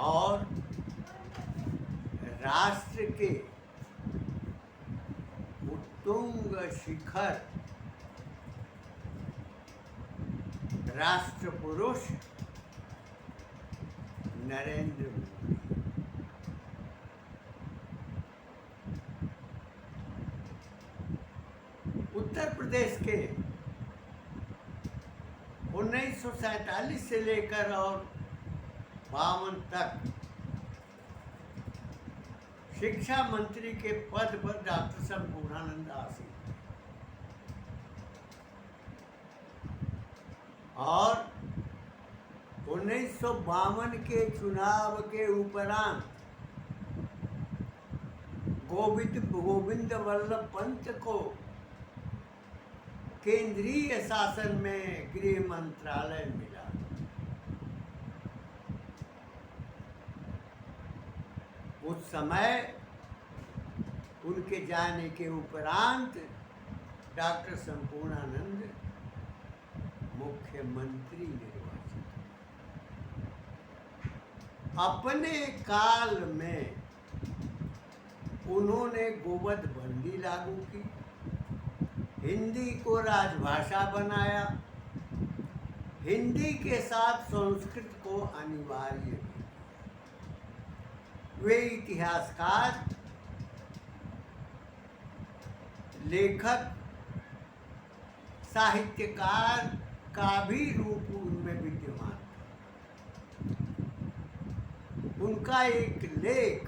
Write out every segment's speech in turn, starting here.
और राष्ट्र के उत्तुंग शिखर राष्ट्र पुरुष नरेंद्र मोदी। उत्तर प्रदेश के 1947 से लेकर और 52 तक शिक्षा मंत्री के पद पर डॉक्टर संपूर्णानंद आसीन और 1952 के चुनाव के उपरांत गोविंद वल्लभ पंत को केंद्रीय शासन में गृह मंत्रालय मिला। उस समय उनके जाने के उपरांत डॉक्टर संपूर्णानंद मुख्यमंत्री निर्वाचित। अपने काल में उन्होंने गोवध बंदी लागू की, हिंदी को राजभाषा बनाया, हिंदी के साथ संस्कृत को अनिवार्य किया। वे इतिहासकार, लेखक, साहित्यकार का भी रूप उनमें विद्यमान था। उनका एक लेख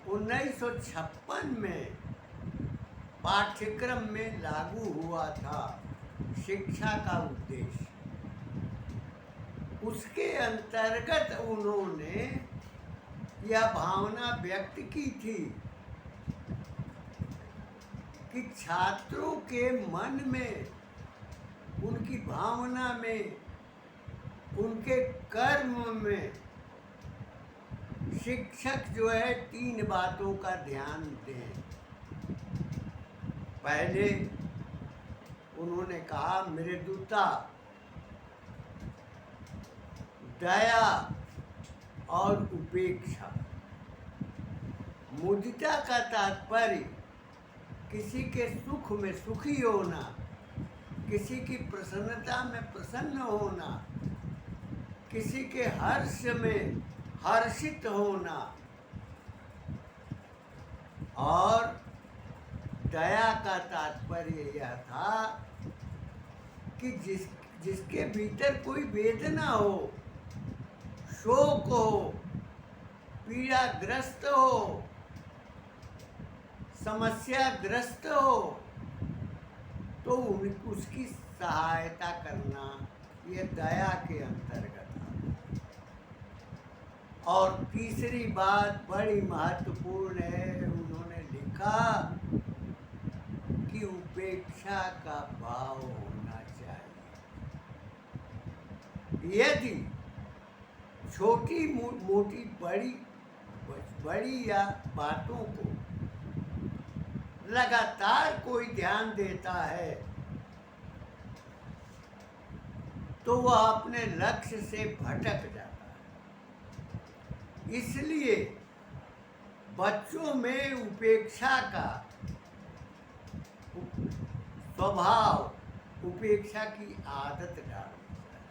1956 में पाठ्यक्रम में लागू हुआ था, शिक्षा का उद्देश्य। उसके अंतर्गत उन्होंने यह भावना व्यक्त की थी कि छात्रों के मन में, उनकी भावना में, उनके कर्म में शिक्षक जो है 3 बातों का ध्यान दें। पहले उन्होंने कहा मृदुता, दया और उपेक्षा। मुदिता का तात्पर्य किसी के सुख में सुखी होना, किसी की प्रसन्नता में प्रसन्न होना, किसी के हर्ष में हर्षित होना। और दया का तात्पर्य यह था कि जिसके भीतर कोई वेदना हो, शोक हो, पीड़ाग्रस्त हो, समस्याग्रस्त हो, तो उसकी सहायता करना ये दया के अंतर्गत आता। और तीसरी बात बड़ी महत्वपूर्ण है, उन्होंने लिखा कि उपेक्षा का भाव होना चाहिए। यदि छोटी मोटी बड़ी या बातों को लगातार कोई ध्यान देता है तो वह अपने लक्ष्य से भटक जाता है। इसलिए बच्चों में उपेक्षा का स्वभाव, उपेक्षा की आदत डालनी चाहिए।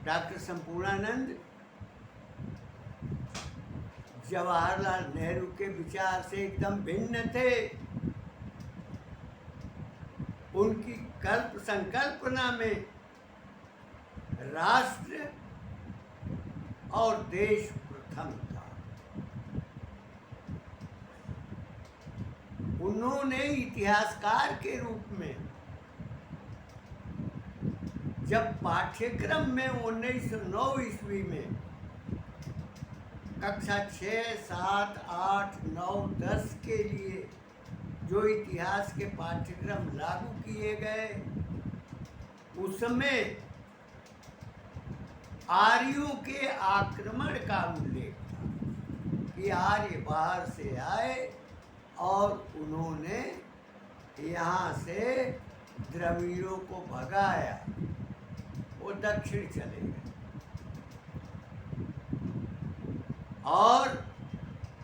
डॉक्टर संपूर्णानंद जवाहरलाल नेहरू के विचार से एकदम भिन्न थे। उनकी संकल्पना में राष्ट्र और देश प्रथम था। उन्होंने इतिहासकार के रूप में जब पाठ्यक्रम में 1909 ईस्वी में कक्षा 6, 7, 8, 9, 10 के लिए जो इतिहास के पाठ्यक्रम लागू किए गए, उसमें आर्यों के आक्रमण का उल्लेख था कि आर्य बाहर से आए और उन्होंने यहाँ से द्रविड़ों को भगाया, वो दक्षिण चले गए और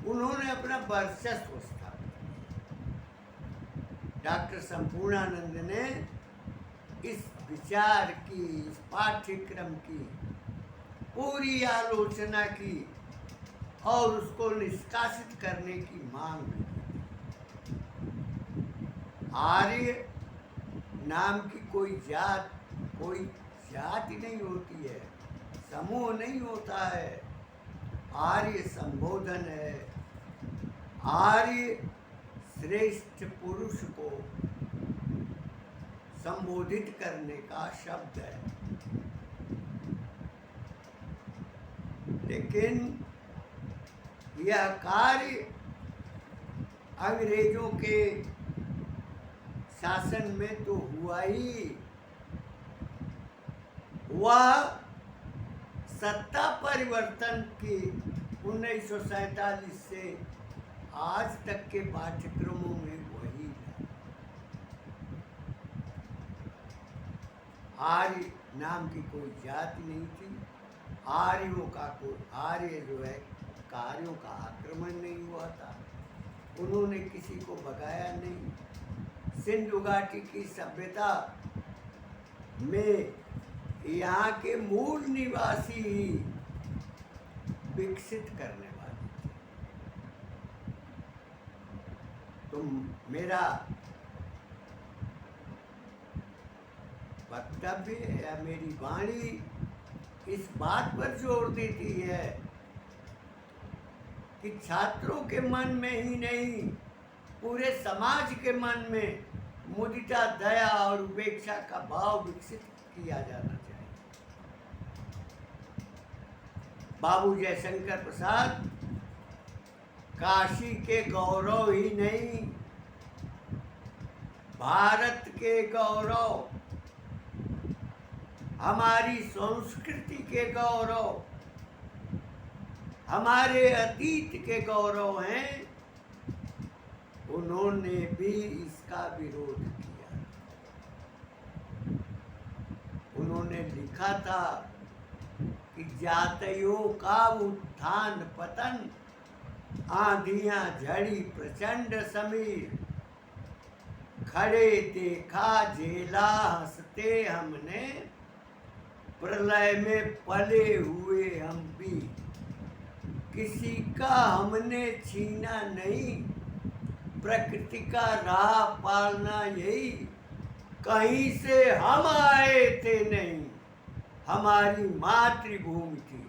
उन्होंने अपना वर्चस्व स्थापित किया। डॉक्टर संपूर्णानंद ने इस विचार की, इस पाठ्यक्रम की पूरी आलोचना की और उसको निष्कासित करने की मांग की। आर्य नाम की कोई जाति नहीं होती है, समूह नहीं होता है। आर्य संबोधन है। आर्य श्रेष्ठ पुरुष को संबोधित करने का शब्द है। लेकिन यह कार्य अंग्रेजों के शासन में तो हुआ ही। वह सत्ता परिवर्तन की 1947 से आज तक के पाठ्यक्रमों में वही है। आर्य नाम की कोई जाति नहीं थी। आर्य जो है कार्यों का आक्रमण नहीं हुआ था। उन्होंने किसी को भगाया नहीं। सिंधु घाटी की सभ्यता में यहाँ के मूल निवासी ही विकसित करने वाले थे। तो मेरा वक्तव्य या मेरी वाणी इस बात पर जोर देती है कि छात्रों के मन में ही नहीं, पूरे समाज के मन में मुदिता, दया और उपेक्षा का भाव विकसित किया जाना चाहिए। बाबू जयशंकर प्रसाद काशी के गौरव ही नहीं, भारत के गौरव, हमारी संस्कृति के गौरव, हमारे अतीत के गौरव हैं। उन्होंने भी इसका विरोध किया। उन्होंने लिखा था कि जातियों का उत्थान पतन, आंधियां झड़ी प्रचंड समीर, खड़े देखा झेला हंसते हमने, प्रलय में पले हुए हम भी, किसी का हमने छीना नहीं, प्रकृति का राह पालना यही, कहीं से हम आए थे नहीं, हमारी मातृभूमि थी।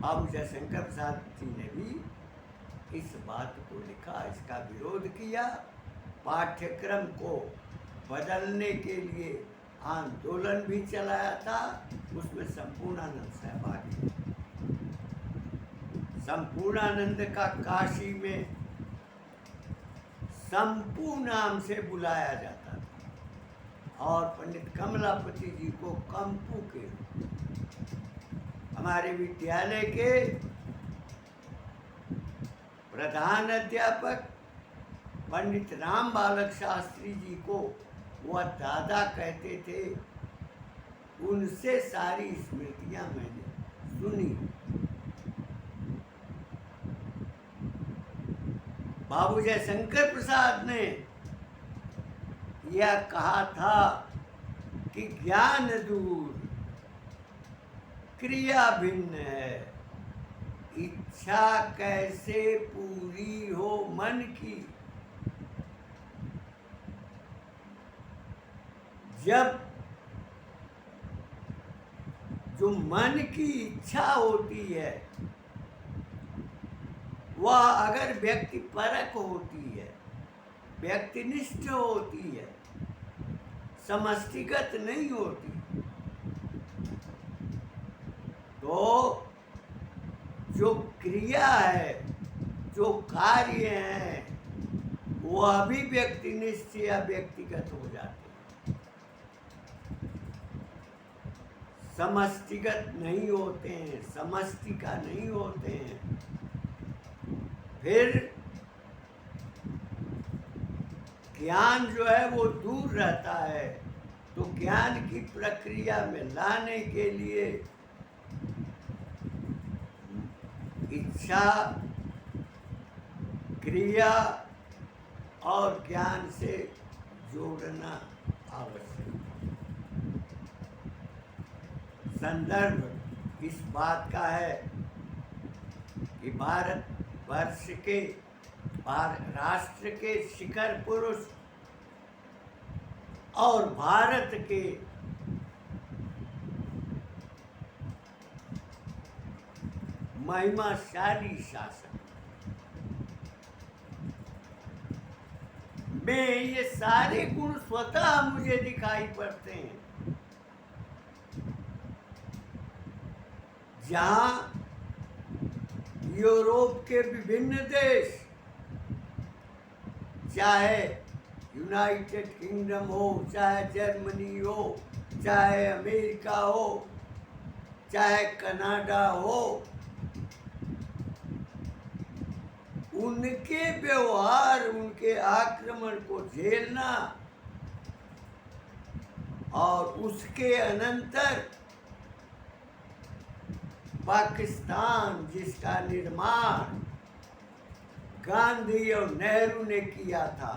बाबू जयशंकर प्रसाद जी ने भी इस बात को लिखा, इसका विरोध किया, पाठ्यक्रम को बदलने के लिए आंदोलन भी चलाया था। उसमें संपूर्णानंद सहभागी थे। संपूर्णानंद का काशी में संपू नाम से बुलाया जाता था और पंडित कमलापति जी को कंपू के रूप में। हमारे विद्यालय के प्रधान अध्यापक पंडित राम बालक शास्त्री जी को वह दादा कहते थे। उनसे सारी स्मृतियां मैंने सुनी। बाबू जयशंकर प्रसाद ने यह कहा था कि ज्ञान दूर, क्रिया भिन्न है, इच्छा कैसे पूरी हो मन की। जब जो मन की इच्छा होती है वह अगर व्यक्ति परक होती है, व्यक्तिनिष्ठ होती है, समष्टिगत नहीं होती, तो जो क्रिया है, जो कार्य है, वह भी व्यक्तिनिष्ठ या व्यक्तिगत हो जाते हैं, समष्टिगत नहीं होते हैं, समष्टि का नहीं होते हैं। फिर ज्ञान जो है वो दूर रहता है। तो ज्ञान की प्रक्रिया में लाने के लिए इच्छा, क्रिया और ज्ञान से जोड़ना आवश्यक है। संदर्भ इस बात का है कि भारतवर्ष के राष्ट्र के शिखर पुरुष और भारत के महिमाशाली शासक में ये सारे गुण स्वतः मुझे दिखाई पड़ते हैं। जहां यूरोप के विभिन्न देश, चाहे यूनाइटेड किंगडम हो, चाहे जर्मनी हो, चाहे अमेरिका हो, चाहे कनाडा हो, उनके व्यवहार, उनके आक्रमण को झेलना और उसके अनंतर पाकिस्तान, जिसका निर्माण गांधी और नेहरू ने किया था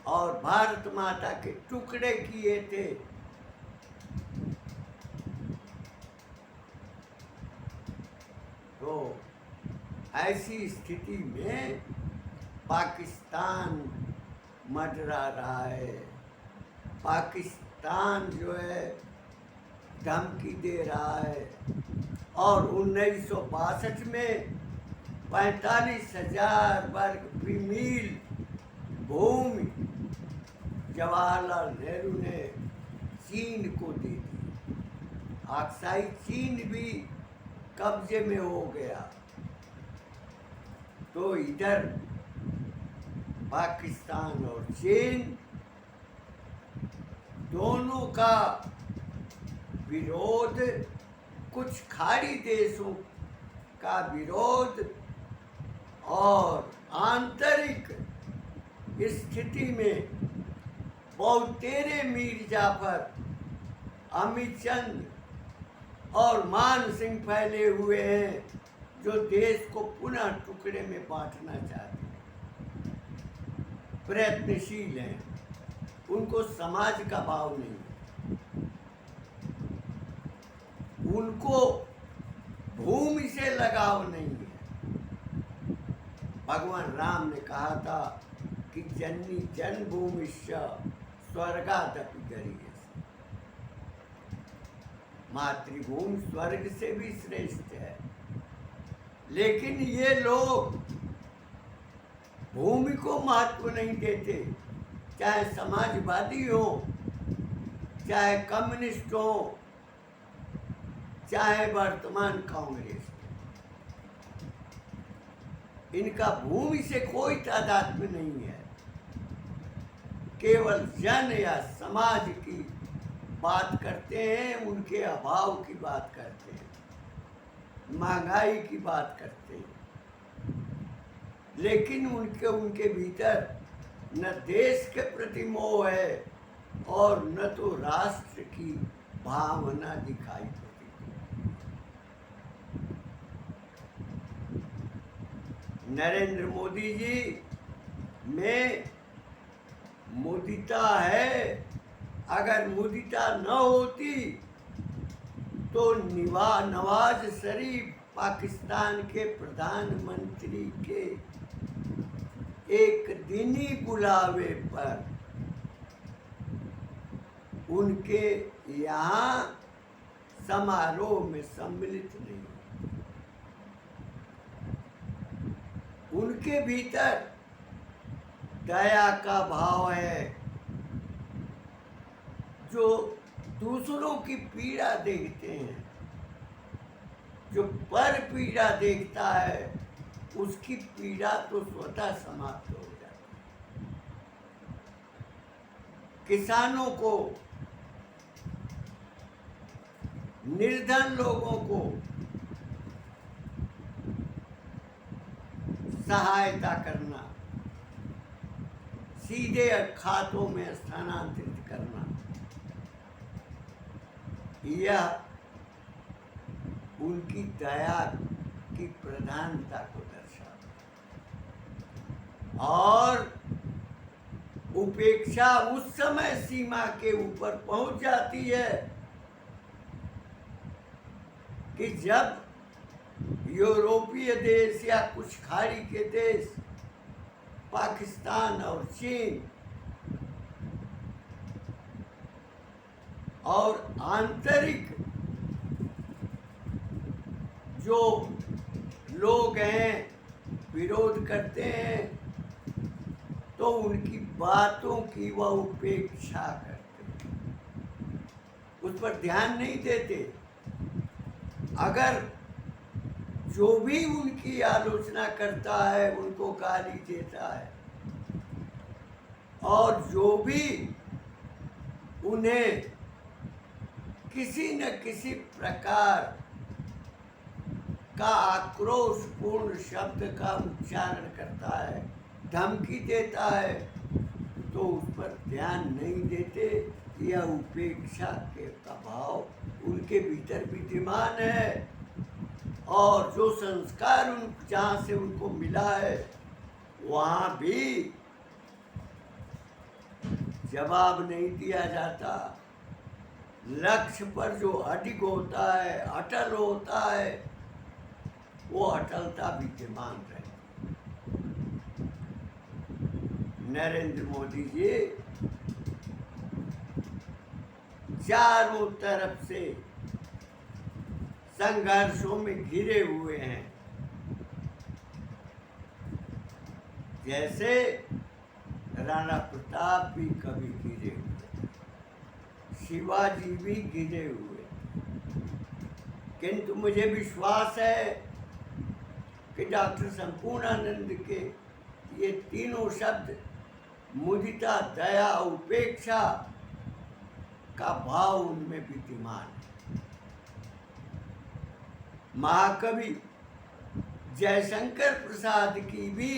और भारत माता के टुकड़े किए थे, तो ऐसी स्थिति में पाकिस्तान मंडरा रहा है। पाकिस्तान जो है धमकी दे रहा है और 1962 में 45,000 वर्ग मील भूमि जवाहरलाल नेहरू ने चीन को दे दी। अक्साई चीन भी कब्जे में हो गया। तो इधर पाकिस्तान और चीन दोनों का विरोध, कुछ खाड़ी देशों का विरोध और आंतरिक स्थिति में बहुतेरे मीर जाफर, अमित चंद और मान सिंह फैले हुए हैं जो देश को पुनः टुकड़े में बांटना चाहते हैं, प्रयत्नशील हैं। उनको समाज का भाव नहीं है, उनको भूमि से लगाव नहीं है। भगवान राम ने कहा था कि जननी जन्मभूमिश्च स्वर्गादपि गरीयसी, मातृभूमि स्वर्ग से भी श्रेष्ठ है। लेकिन ये लोग भूमि को महत्व नहीं देते, चाहे समाजवादी हो, चाहे कम्युनिस्ट हो, चाहे वर्तमान कांग्रेस। इनका भूमि से कोई तादात्म्य नहीं है। केवल जन या समाज की बात करते हैं, उनके अभाव की बात करते हैं, महंगाई की बात करते हैं। लेकिन उनके भीतर न देश के प्रति मोह है और न तो राष्ट्र की भावना दिखाई पड़ती। नरेंद्र मोदी जी में मुदिता है। अगर मुदिता न होती तो नवाज शरीफ पाकिस्तान के प्रधानमंत्री के एक दिनी बुलावे पर उनके यहाँ समारोह में सम्मिलित नहीं होते। उनके भीतर दया का भाव है, जो दूसरों की पीड़ा देखते हैं। जो पर पीड़ा देखता है उसकी पीड़ा तो स्वतः समाप्त हो जाती है। किसानों को, निर्धन लोगों को सहायता करना, सीधे खातों में स्थानांतरित करना, यह उनकी दया की प्रधानता को दर्शाता है। और उपेक्षा उस समय सीमा के ऊपर पहुंच जाती है कि जब यूरोपीय देश या कुछ खाड़ी के देश, पाकिस्तान और चीन और आंतरिक जो लोग हैं विरोध करते हैं, तो उनकी बातों की वह उपेक्षा करते हैं, उस पर ध्यान नहीं देते। अगर जो भी उनकी आलोचना करता है उनको गाली देता है, और जो भी उन्हें किसी न किसी प्रकार का आक्रोशपूर्ण शब्द का उच्चारण करता है, धमकी देता है, तो उस पर ध्यान नहीं देते। यह उपेक्षा का भाव उनके भीतर विद्यमान है, और जो संस्कार जहाँ से उनको मिला है वहाँ भी जवाब नहीं दिया जाता। लक्ष्य पर जो अडिग होता है, अटल होता है, वो अटलता विद्यमान रहे। नरेंद्र मोदी जी चारों तरफ से संघर्षों में घिरे हुए हैं। जैसे राणा प्रताप भी कभी घिरे हुए, शिवाजी भी घिरे हुए, किंतु मुझे विश्वास है कि डॉक्टर संपूर्णानंद के ये तीनों शब्द, मुदिता, दया, उपेक्षा का भाव उनमें विद्यमान है। महाकवि जयशंकर प्रसाद की भी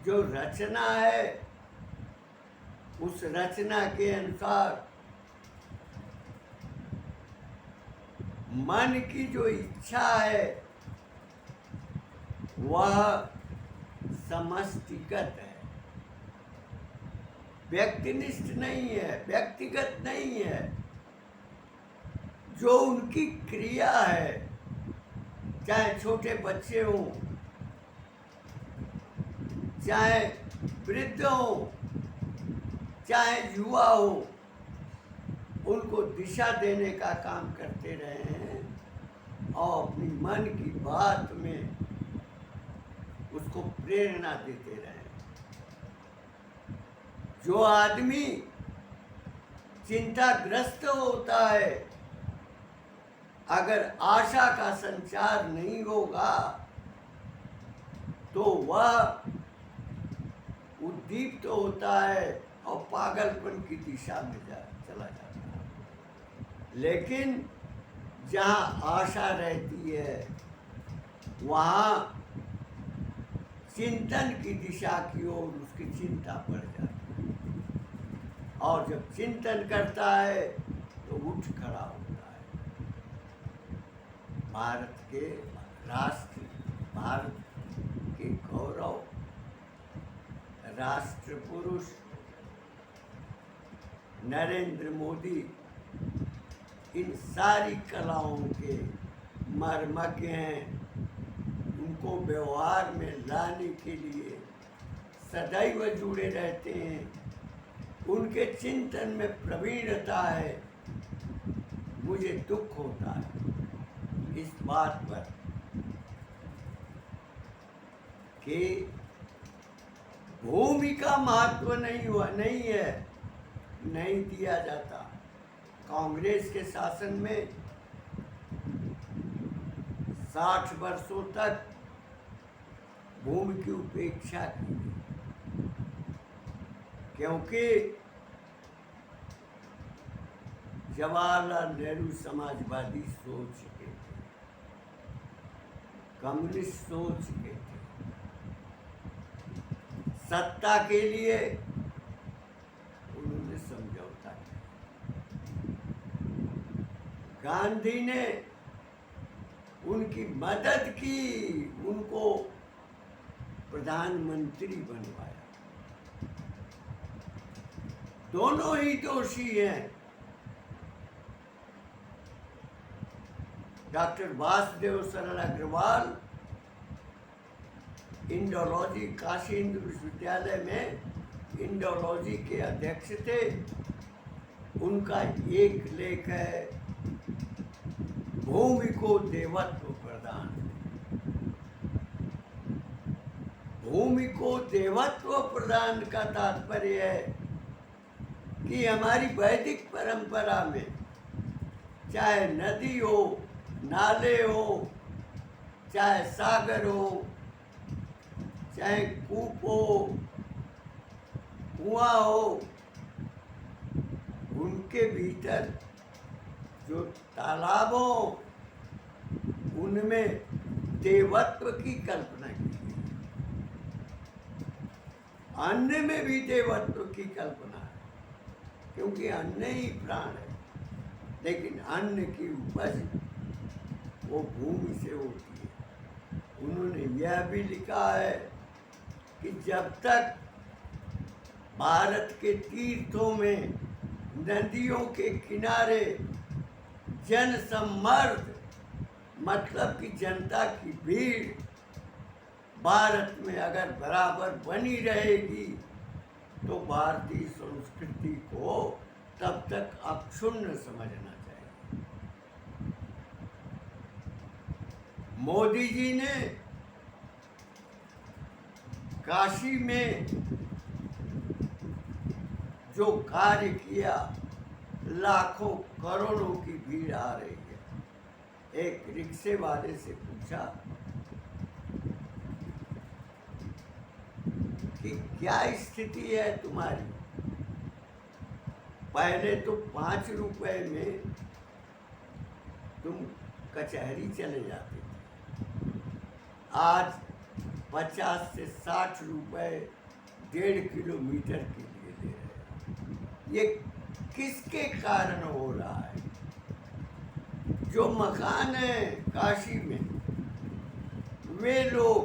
जो रचना है, उस रचना के अनुसार मन की जो इच्छा है वह समष्टिगत है, व्यक्तिनिष्ठ नहीं है, व्यक्तिगत नहीं है। जो उनकी क्रिया है, चाहे छोटे बच्चे हों, चाहे वृद्ध हों, चाहे युवा हो, उनको दिशा देने का काम करते रहे हैं और अपनी मन की बात में उसको प्रेरणा देते रहे। जो आदमी चिंताग्रस्त होता है, अगर आशा का संचार नहीं होगा तो वह उद्दीप्त होता है और पागलपन की दिशा में चला जाता है। लेकिन जहाँ आशा रहती है वहाँ चिंतन की दिशा की ओर उसकी चिंता बढ़ जाती है, और जब चिंतन करता है तो उठ खड़ा होता है। भारत के राष्ट्र, भारत के गौरव, राष्ट्र पुरुष नरेंद्र मोदी इन सारी कलाओं के मर्मज्ञ हैं। उनको व्यवहार में लाने के लिए सदैव जुड़े रहते हैं। उनके चिंतन में प्रवीणता है। मुझे दुख होता है इस बात पर कि भूमि का महत्व नहीं है, नहीं दिया जाता। कांग्रेस के शासन में 60 वर्षों तक भूमि की उपेक्षा की, क्योंकि जवाहरलाल नेहरू समाजवादी सोच के थे, कम्युनिस्ट सोच के थे। सत्ता के लिए उन्होंने समझौता किया। गांधी ने उनकी मदद की, उनको प्रधानमंत्री बनवाया। दोनों ही दोषी हैं। डॉक्टर वासुदेव सरल अग्रवाल इंडोलॉजी काशी हिंदू विश्वविद्यालय में इंडोलॉजी के अध्यक्ष थे। उनका एक लेख है भूमि को देवत्व प्रदान। भूमि को देवत्व प्रदान का तात्पर्य है कि हमारी वैदिक परंपरा में चाहे नदी हो, नाले हो, चाहे सागर हो, चाहे कूप हो, कुआं हो, उनके भीतर जो तालाब हो उनमें देवत्व की कल्पना की गई। अन्न में भी देवत्व की कल्पना है, क्योंकि अन्न ही प्राण है। लेकिन अन्न की उपज वो भूमि से होती है। उन्होंने यह भी लिखा है कि जब तक भारत के तीर्थों में, नदियों के किनारे जनसम्मर्द मतलब कि जनता की भीड़ भारत में अगर बराबर बनी रहेगी तो भारतीय संस्कृति को तब तक अक्षुण्ण समझना चाहिए। मोदी जी ने काशी में जो कार्य किया, लाखों करोड़ों की भीड़ आ रही है। एक रिक्शे वाले से पूछा कि क्या स्थिति है तुम्हारी? पहले तो 5 रुपए में तुम कचहरी चले जाते थे, आज 50 से 60 रुपए 1.5 किलोमीटर के लिए ले रहे हैं। ये किसके कारण हो रहा है? जो मकान है काशी में, वे लोग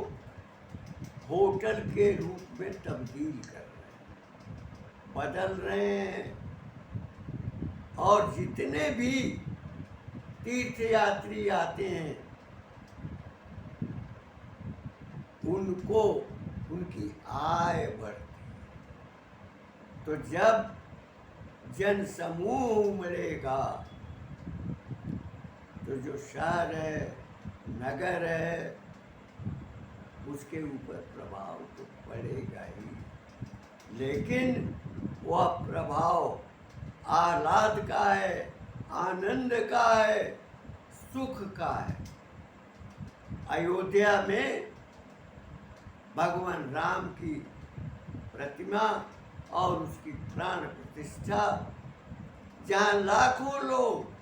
होटल के रूप में तब्दील कर रहे हैं, बदल रहे हैं। और जितने भी तीर्थयात्री आते हैं उनको उनकी आय बढ़ती है। तो जब जन समूह उमड़ेगा तो जो शहर है, नगर है, उसके ऊपर प्रभाव तो पड़ेगा ही। लेकिन वह प्रभाव आह्लाद का है, आनंद का है, सुख का है। अयोध्या में भगवान राम की प्रतिमा और उसकी प्राण प्रतिष्ठा, जहाँ लाखों लोग,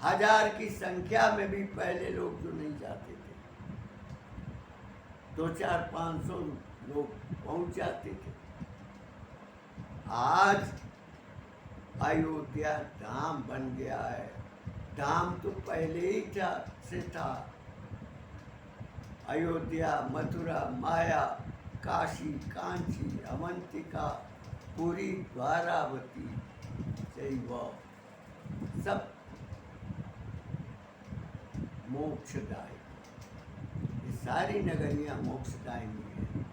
1000 की संख्या में भी पहले लोग जो नहीं जाते थे, 200-500 लोग पहुंच जाते थे। आज अयोध्या धाम बन गया है। धाम तो पहले ही था। अयोध्या, मथुरा, माया, काशी, कांची, अवंतिका, पुरी, द्वारावती, शैव, सब मोक्षदायी। ये सारी नगरियां मोक्षदायी हैं।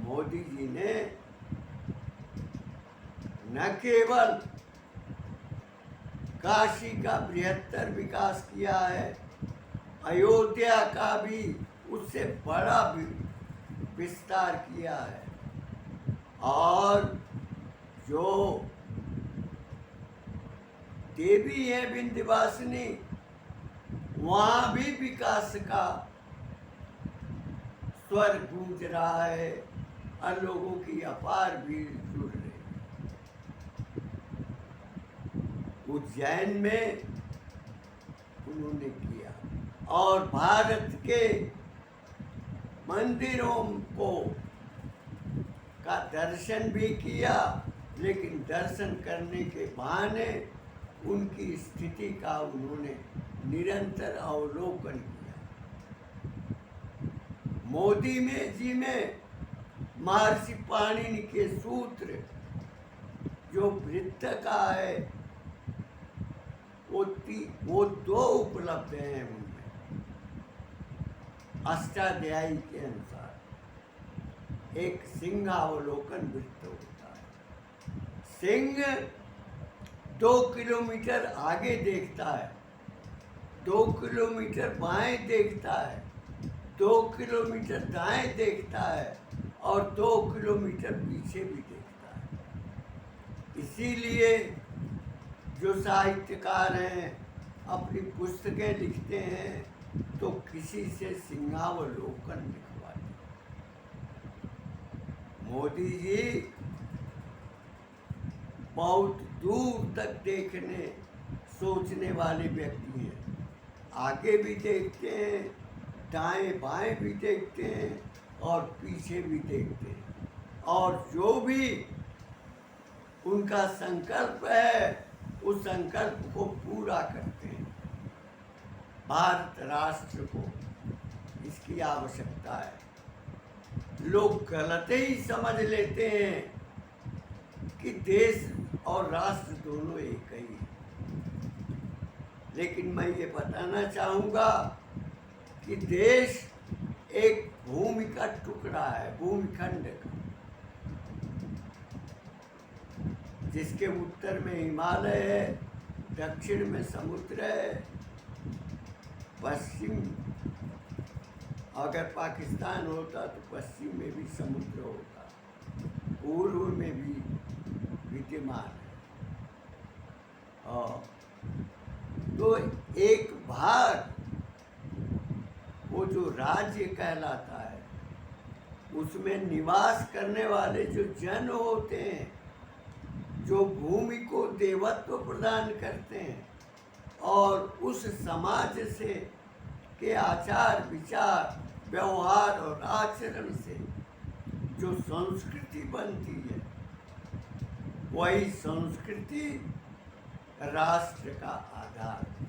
मोदी जी ने न केवल काशी का बृहत्तर विकास किया है, अयोध्या का भी उससे बड़ा विस्तार किया है। और जो देवी है विंध्यवासिनी, वहाँ भी विकास का स्वर गूंज रहा है और लोगों की अपार भीड़ जुड़ रही है। उज्जैन में उन्होंने किया और भारत के मंदिरों को का दर्शन भी किया, लेकिन दर्शन करने के बहाने उनकी स्थिति का उन्होंने निरंतर अवलोकन किया। मोदी में जी में महर्षि पाणिनि के सूत्र जो वृत्त का है वो दो उपलब्ध हैं उनमें। अष्टाध्यायी के अनुसार एक सिंहावलोकन वृत्त होता है। सिंह 2 किलोमीटर आगे देखता है, 2 किलोमीटर बाएं देखता है, 2 किलोमीटर दाएं देखता है और 2 किलोमीटर पीछे भी देखता है। इसीलिए जो साहित्यकार हैं अपनी पुस्तकें लिखते हैं तो किसी से सिंहावलोकन लिखवाते। मोदी जी बहुत दूर तक देखने सोचने वाले व्यक्ति हैं। आगे भी देखते हैं, दाएं बाएं भी देखते हैं और पीछे भी देखते हैं, और जो भी उनका संकल्प है उस संकल्प को पूरा करते हैं। भारत राष्ट्र को इसकी आवश्यकता है। लोग गलत ही समझ लेते हैं कि देश और राष्ट्र दोनों एक ही हैं। लेकिन मैं ये बताना चाहूँगा कि देश एक भूमि का टुकड़ा है, भूमिखंड का, जिसके उत्तर में हिमालय है, दक्षिण में समुद्र है, पश्चिम अगर पाकिस्तान होता तो पश्चिम में भी समुद्र होता, पूर्व में भी विद्यमान है। और तो एक भाग वो जो राज्य कहलाता है उसमें निवास करने वाले जो जन होते हैं, जो भूमि को देवत्व प्रदान करते हैं और उस समाज से के आचार विचार व्यवहार और आचरण से जो संस्कृति बनती है, वही संस्कृति राष्ट्र का आधार है।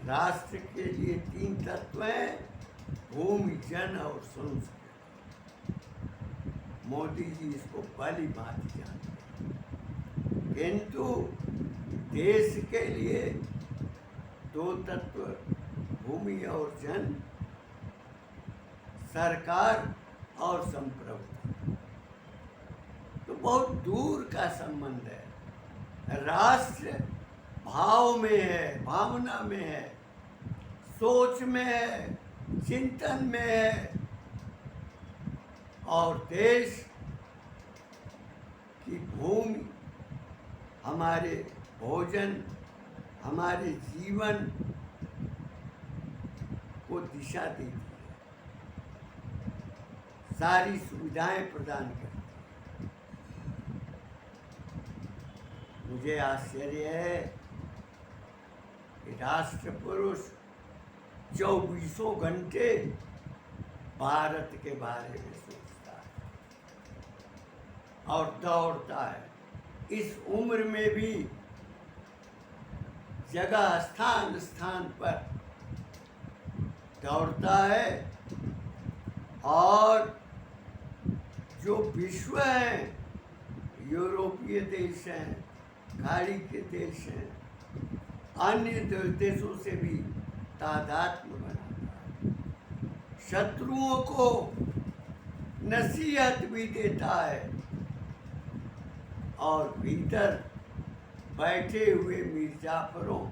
राष्ट्र के लिए 3 तत्व हैं, भूमि, जन और संस्कृति। मोदी जी इसको भली भांति जानते हैं, किंतु देश के लिए 2 तत्व भूमि और जन, सरकार और संप्रभुता, तो बहुत दूर का संबंध है। राष्ट्र भाव में है, भावना में है, सोच में है, चिंतन में है, और देश की भूमि हमारे भोजन, हमारे जीवन को दिशा देती है, सारी सुविधाएं प्रदान करती है। मुझे आश्चर्य है कि राष्ट्र पुरुष 24 घंटे भारत के बारे में सोचता है और दौड़ता है। इस उम्र में भी जगह स्थान स्थान पर दौड़ता है, और जो विश्व है, यूरोपीय देश हैं, खाड़ी के देश हैं, अन्य देशों से भी तादात्म्य बनाता है, शत्रुओं को नसीहत भी देता है, और भीतर बैठे हुए मीर जाफरों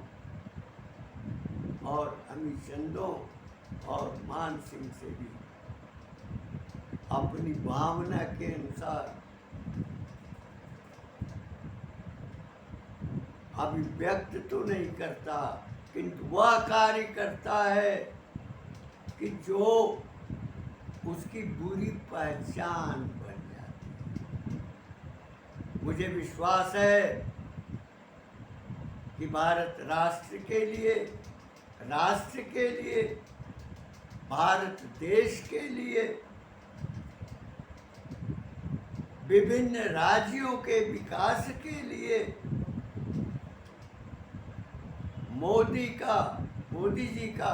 और अमीचंदों और मान सिंह से भी अपनी भावना के अनुसार अभिव्यक्त तो नहीं करता, किंतु वह कार्य करता है कि जो उसकी बुरी पहचान बन जाती है। मुझे विश्वास है कि भारत राष्ट्र के लिए, भारत देश के लिए विभिन्न राज्यों के विकास के लिए मोदी जी का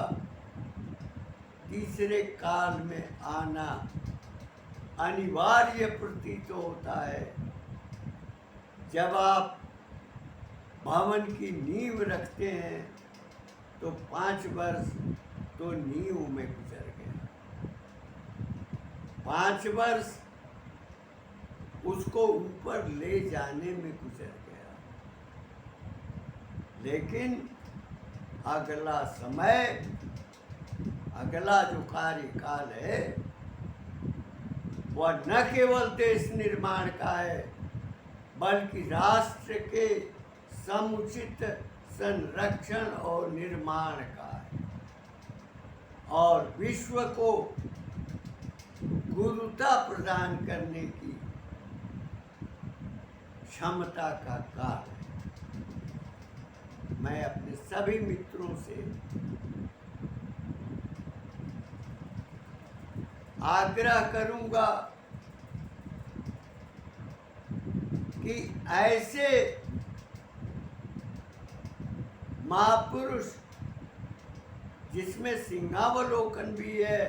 तीसरे काल में आना अनिवार्य प्रतीत होता है। जब आप भवन की नींव रखते हैं तो 5 वर्ष तो नींव में गुजर गया, 5 वर्ष उसको ऊपर ले जाने में गुजर गया, लेकिन अगला समय, अगला जो कार्यकाल है वह न केवल देश निर्माण का है बल्कि राष्ट्र के समुचित संरक्षण और निर्माण का है और विश्व को गुरुता प्रदान करने की क्षमता का काल है। मैं अपने सभी मित्रों से आग्रह करूंगा कि ऐसे महापुरुष जिसमें सिंहावलोकन भी है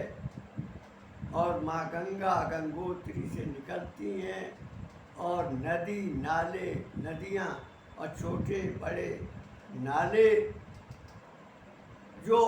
और माँ गंगा गंगोत्री से निकलती हैं और नदी नाले, नदियाँ और छोटे बड़े नाले जो